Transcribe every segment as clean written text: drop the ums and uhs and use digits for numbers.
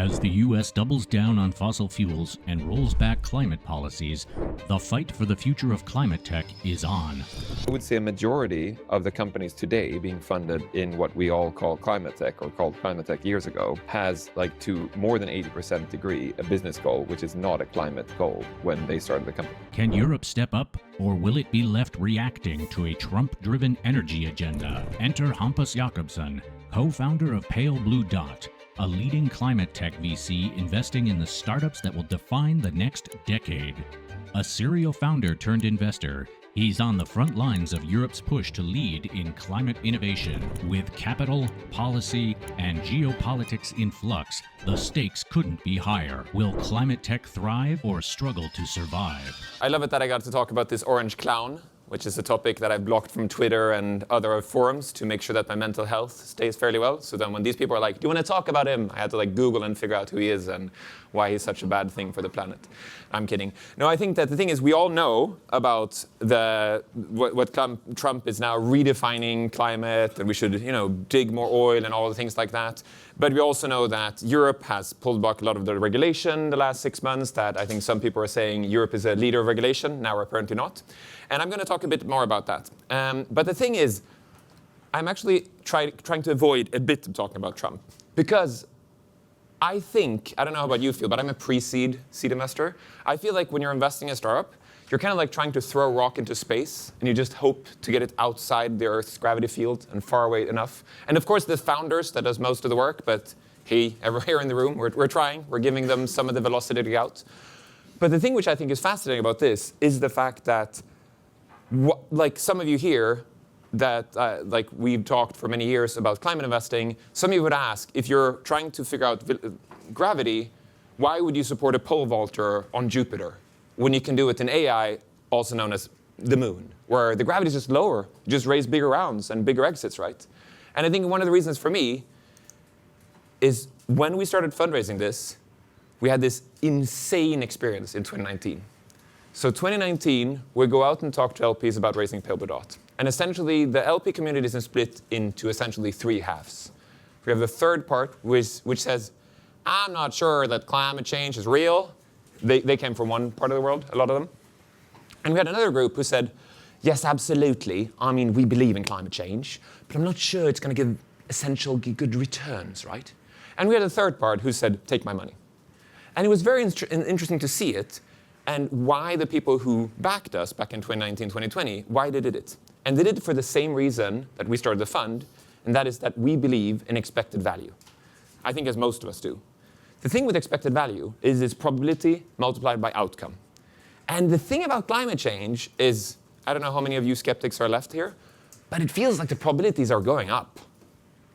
As the U.S. doubles down on fossil fuels and rolls back climate policies, the fight for the future of climate tech is on. I would say a majority of the companies today being funded in what we all call climate tech, or called climate tech years ago, has, like, to more than 80% degree, a business goal, which is not a climate goal when they started the company. Can Europe step up, or will it be left reacting to a Trump-driven energy agenda? Enter Hampus Jakobsson, co-founder of Pale Blue Dot, a leading climate tech VC investing in the startups that will define the next decade. A serial founder turned investor, he's on the front lines of Europe's push to lead in climate innovation. With capital, policy, and geopolitics in flux, the stakes couldn't be higher. Will climate tech thrive or struggle to survive? I love it that I got to talk about this orange clown, which is a topic that I blocked from Twitter and other forums to make sure that my mental health stays fairly well. So then when these people are like, do you want to talk about him? I had to Google and figure out who he is and why he's such a bad thing for the planet. I'm kidding. No, I think that the thing is we all know about what Trump is now redefining climate, and we should dig more oil and all the things like that. But we also know that Europe has pulled back a lot of the regulation the last 6 months, that I think some people are saying Europe is a leader of regulation. Now we're apparently not. And I'm going to talk a bit more about that. But the thing is, I'm actually trying to avoid a bit of talking about Trump. Because I think, I don't know how about you feel, but I'm a pre-seed investor. I feel like when you're investing in a startup, you're kind of like trying to throw a rock into space, and you just hope to get it outside the Earth's gravity field and far away enough. And of course, the founders, that does most of the work, but everyone here in the room, we're trying. We're giving them some of the velocity to get out. But the thing which I think is fascinating about this is the fact that, like some of you here, that we've talked for many years about climate investing, some of you would ask, if you're trying to figure out gravity, why would you support a pole vaulter on Jupiter when you can do it in AI, also known as the moon, where the gravity is just lower, you just raise bigger rounds and bigger exits, right? And I think one of the reasons for me is when we started fundraising this, we had this insane experience in 2019. So 2019, we go out and talk to LPs about raising Pale Blue Dot. And essentially, the LP community is split into essentially 3 halves. We have the third part, which says, I'm not sure that climate change is real. They came from one part of the world, a lot of them. And we had another group who said, yes, absolutely. I mean, we believe in climate change, but I'm not sure it's going to give essential good returns, right? And we had a third part who said, take my money. And it was very interesting to see it, and why the people who backed us back in 2019, 2020, why they did it. And they did it for the same reason that we started the fund, and that is that we believe in expected value. I think as most of us do. The thing with expected value is its probability multiplied by outcome. And the thing about climate change is, I don't know how many of you skeptics are left here, but it feels like the probabilities are going up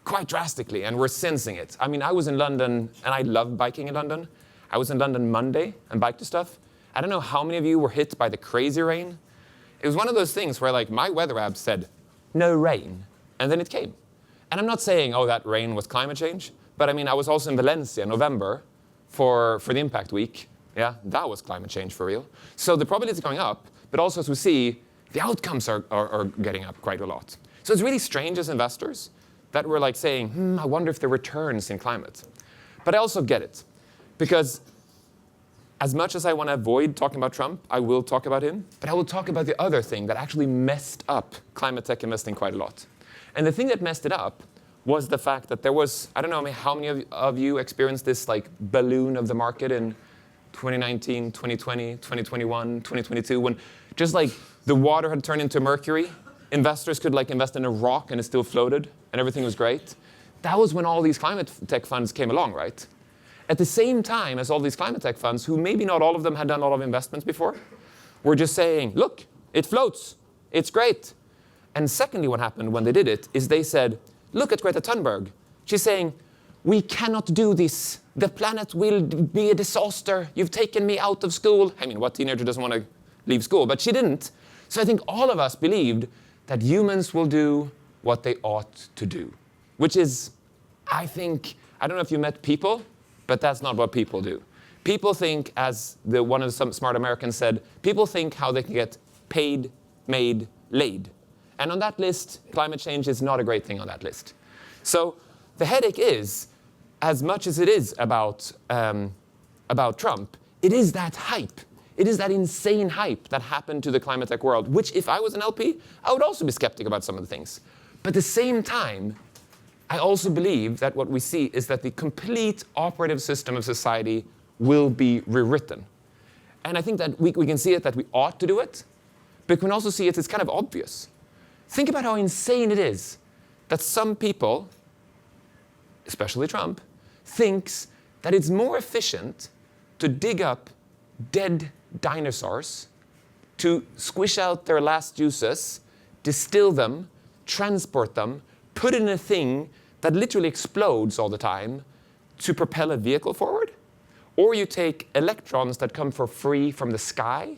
quite drastically, and we're sensing it. I mean, I was in London, and I love biking in London. I was in London Monday and biked to stuff. I don't know how many of you were hit by the crazy rain. It was one of those things where my weather app said, no rain, and then it came. And I'm not saying, oh, that rain was climate change, but I mean, I was also in Valencia in November for the Impact Week. Yeah, that was climate change for real. So the probability is going up, but also as we see, the outcomes are getting up quite a lot. So it's really strange as investors that we're saying, I wonder if the returns in climate. But I also get it, because as much as I want to avoid talking about Trump, I will talk about him, but I will talk about the other thing that actually messed up climate tech investing quite a lot. And the thing that messed it up was the fact that there was, I don't know how many of you experienced this balloon of the market in 2019, 2020, 2021, 2022, when just the water had turned into mercury. Investors could invest in a rock and it still floated and everything was great. That was when all these climate tech funds came along, right? At the same time as all these climate tech funds, who maybe not all of them had done a lot of investments before, were just saying, look, it floats, it's great. And secondly, what happened when they did it is they said, look at Greta Thunberg. She's saying, we cannot do this. The planet will be a disaster. You've taken me out of school. I mean, what teenager doesn't want to leave school? But she didn't. So I think all of us believed that humans will do what they ought to do, which is, I think, I don't know if you met people, but that's not what people do. People think, as one of some smart Americans said, people think how they can get paid, made, laid. And on that list, climate change is not a great thing on that list. So the headache is, as much as it is about Trump, it is that hype. It is that insane hype that happened to the climate tech world, which if I was an LP, I would also be skeptic about some of the things. But at the same time, I also believe that what we see is that the complete operative system of society will be rewritten. And I think that we can see it, that we ought to do it, but we can also see it's kind of obvious. Think about how insane it is that some people, especially Trump, thinks that it's more efficient to dig up dead dinosaurs, to squish out their last juices, distill them, transport them, put it in a thing that literally explodes all the time to propel a vehicle forward. Or you take electrons that come for free from the sky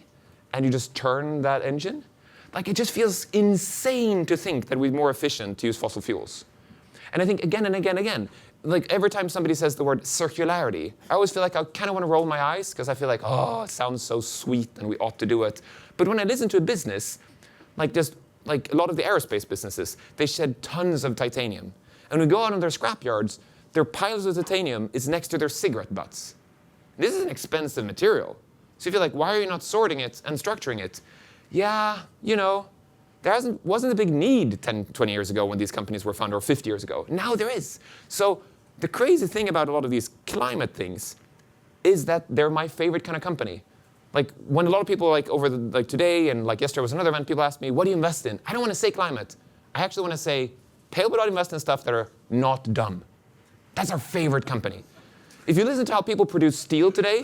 and you just turn that engine. Like, it just feels insane to think that we're more efficient to use fossil fuels. And I think again and again and again, like every time somebody says the word circularity, I always feel like I kind of want to roll my eyes because I feel like, oh, it sounds so sweet and we ought to do it. But when I listen to a business, like just like a lot of the aerospace businesses, they shed tons of titanium. And when we go out on their scrapyards, their piles of titanium is next to their cigarette butts. This is an expensive material. So you feel like, why are you not sorting it and structuring it? Yeah, you know, there wasn't a big need 10, 20 years ago when these companies were founded, or 50 years ago. Now there is. So the crazy thing about a lot of these climate things is that they're my favorite kind of company. Like when a lot of people like today and like yesterday was another event, people ask me, what do you invest in? I don't want to say climate. I actually want to say, Pale Blue Dot invest in stuff that are not dumb. That's our favorite company. If you listen to how people produce steel today,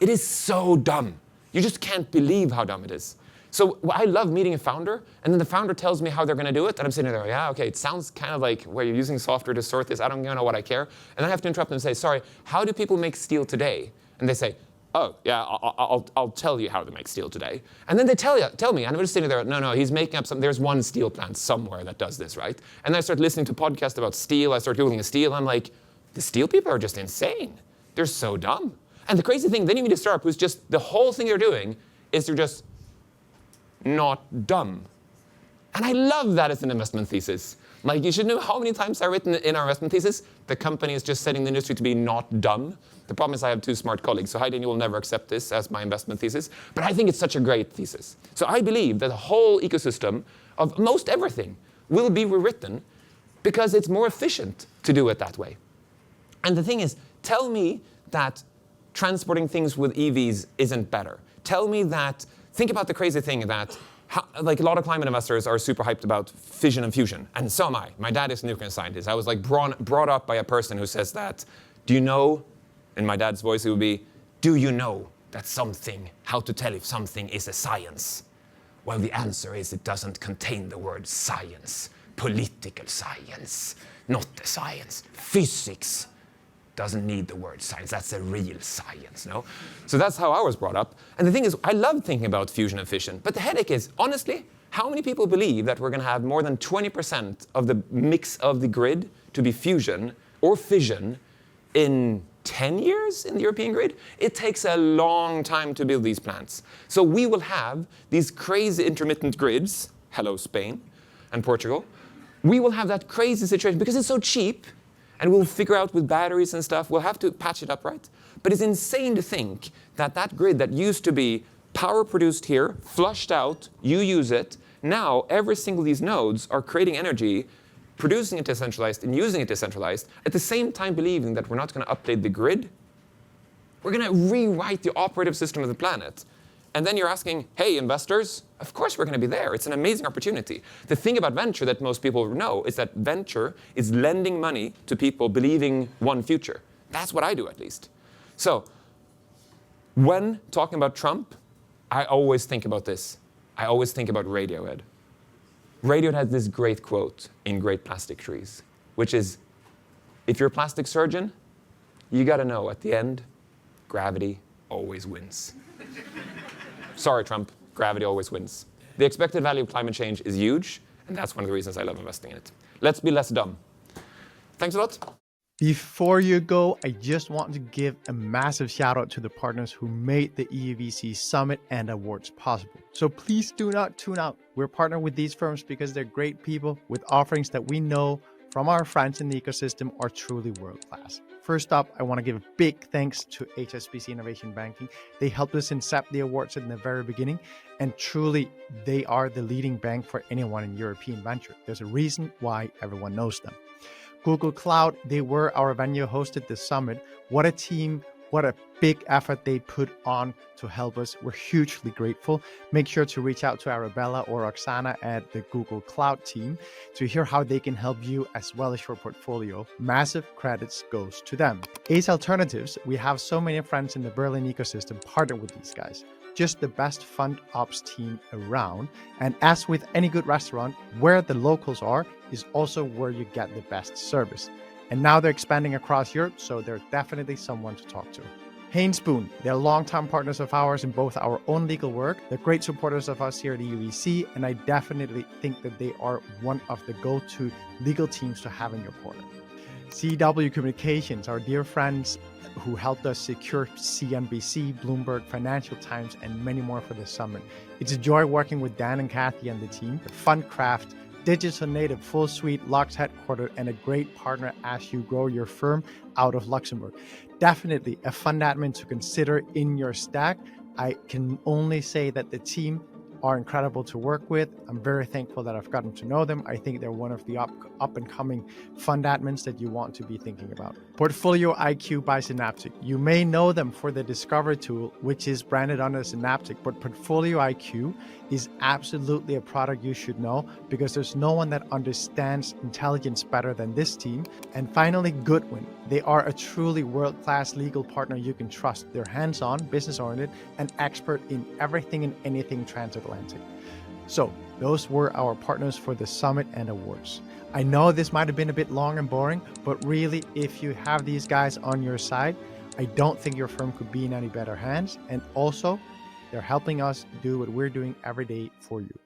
it is so dumb. You just can't believe how dumb it is. So I love meeting a founder, and then the founder tells me how they're going to do it, and I'm sitting there, yeah, okay, it sounds kind of like where you're using software to sort this. I don't know what I care. And then I have to interrupt them and say, sorry, how do people make steel today? And they say, oh, yeah, I'll tell you how to make steel today. And then they tell me, and I'm just sitting there, no, he's making up there's one steel plant somewhere that does this, right? And then I start listening to podcasts about steel. I start Googling a steel. I'm like, the steel people are just insane. They're so dumb. And the crazy thing, then you meet a startup who's just, the whole thing they're doing is they're just not dumb. And I love that as an investment thesis. Like, you should know how many times I've written in our investment thesis, the company is just setting the industry to be not dumb. The problem is I have two smart colleagues, so Heidi and you will never accept this as my investment thesis, but I think it's such a great thesis. So I believe that the whole ecosystem of most everything will be rewritten because it's more efficient to do it that way. And the thing is, tell me that transporting things with EVs isn't better. Tell me that, think about the crazy thing that, like a lot of climate investors are super hyped about fission and fusion, and so am I. My dad is a nuclear scientist. I was like brought up by a person who says that, do you know, in my dad's voice it would be, do you know that something, how to tell if something is a science? Well, the answer is it doesn't contain the word science. Political science, not the science. Physics doesn't need the word science. That's a real science, no? So that's how I was brought up. And the thing is, I love thinking about fusion and fission. But the headache is, honestly, how many people believe that we're going to have more than 20% of the mix of the grid to be fusion or fission in 10 years in the European grid? It takes a long time to build these plants. So we will have these crazy intermittent grids, hello Spain and Portugal. We will have that crazy situation because it's so cheap. And we'll figure out with batteries and stuff, we'll have to patch it up, right? But it's insane to think that that grid that used to be power produced here, flushed out, you use it, now every single of these nodes are creating energy, producing it decentralized and using it decentralized, at the same time believing that we're not going to update the grid. We're going to rewrite the operative system of the planet. And then you're asking, hey, investors, of course we're going to be there. It's an amazing opportunity. The thing about venture that most people know is that venture is lending money to people believing one future. That's what I do, at least. So when talking about Trump, I always think about this. I always think about Radiohead. Radiohead has this great quote in Great Plastic Trees, which is, if you're a plastic surgeon, you got to know at the end, gravity always wins. Sorry, Trump, gravity always wins. The expected value of climate change is huge, and that's one of the reasons I love investing in it. Let's be less dumb. Thanks a lot. Before you go, I just want to give a massive shout out to the partners who made the EUVC Summit and awards possible. So please do not tune out. We're partnered with these firms because they're great people with offerings that we know from our friends in the ecosystem are truly world-class. First up, I want to give a big thanks to HSBC Innovation Banking. They helped us incept the awards in the very beginning, and truly, they are the leading bank for anyone in European venture. There's a reason why everyone knows them. Google Cloud, they were our venue, hosted the summit. What a team, what a big effort they put on to help us. We're hugely grateful. Make sure to reach out to Arabella or Oksana at the Google Cloud team to hear how they can help you as well as your portfolio. Massive credits goes to them. Ace Alternatives, we have so many friends in the Berlin ecosystem partner with these guys. Just the best fund ops team around. And as with any good restaurant, where the locals are is also where you get the best service. And now they're expanding across Europe, so they're definitely someone to talk to. Hainspoon, they're longtime partners of ours in both our own legal work. They're great supporters of us here at EUVC, and I definitely think that they are one of the go-to legal teams to have in your corner. CW Communications, our dear friends who helped us secure CNBC, Bloomberg, Financial Times, and many more for the summit. It's a joy working with Dan and Kathy and the team. Fundcraft, digital native, full suite, Lux headquartered, and a great partner as you grow your firm out of Luxembourg. Definitely a fund admin to consider in your stack. I can only say that the team are incredible to work with. I'm very thankful that I've gotten to know them. I think they're one of the up and coming fund admins that you want to be thinking about. Portfolio IQ by Synaptic. You may know them for the Discover tool, which is branded under Synaptic, but Portfolio IQ is absolutely a product you should know because there's no one that understands intelligence better than this team. And finally, Goodwin. They are a truly world-class legal partner you can trust. They're hands-on, business-oriented, and expert in everything and anything transatlantic. So those were our partners for the summit and awards. I know this might have been a bit long and boring, but really, if you have these guys on your side, I don't think your firm could be in any better hands. And also, they're helping us do what we're doing every day for you.